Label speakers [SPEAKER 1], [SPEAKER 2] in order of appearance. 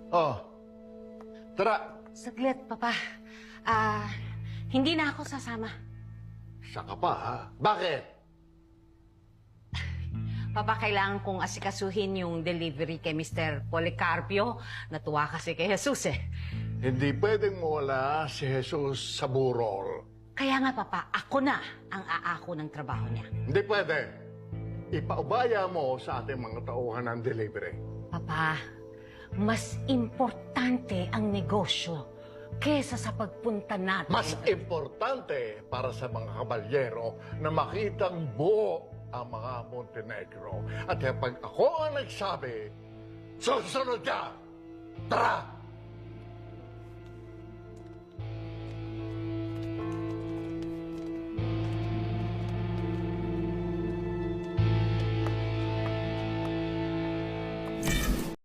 [SPEAKER 1] Oh, tara.
[SPEAKER 2] Saglit, Papa. Hindi na ako sasama.
[SPEAKER 1] Saka pa, ha? Bakit?
[SPEAKER 2] Papa, kailangan kong asikasuhin yung delivery kay Mr. Policarpio. Natuwa kasi kay Jesus eh.
[SPEAKER 1] Hindi pwedeng mawala si Jesus sa burol.
[SPEAKER 2] Kaya nga, Papa, ako na ang aako ng trabaho niya.
[SPEAKER 1] Hindi pwede. Ipaubaya mo sa ating mga tauhan ng delivery.
[SPEAKER 2] Papa, mas importante ang negosyo kesa sa pagpunta natin.
[SPEAKER 1] Mas importante para sa mga kabalyero na makitang buo ang mga Montenegro. At kapag ako ang nagsabi, susunod ka! Tara!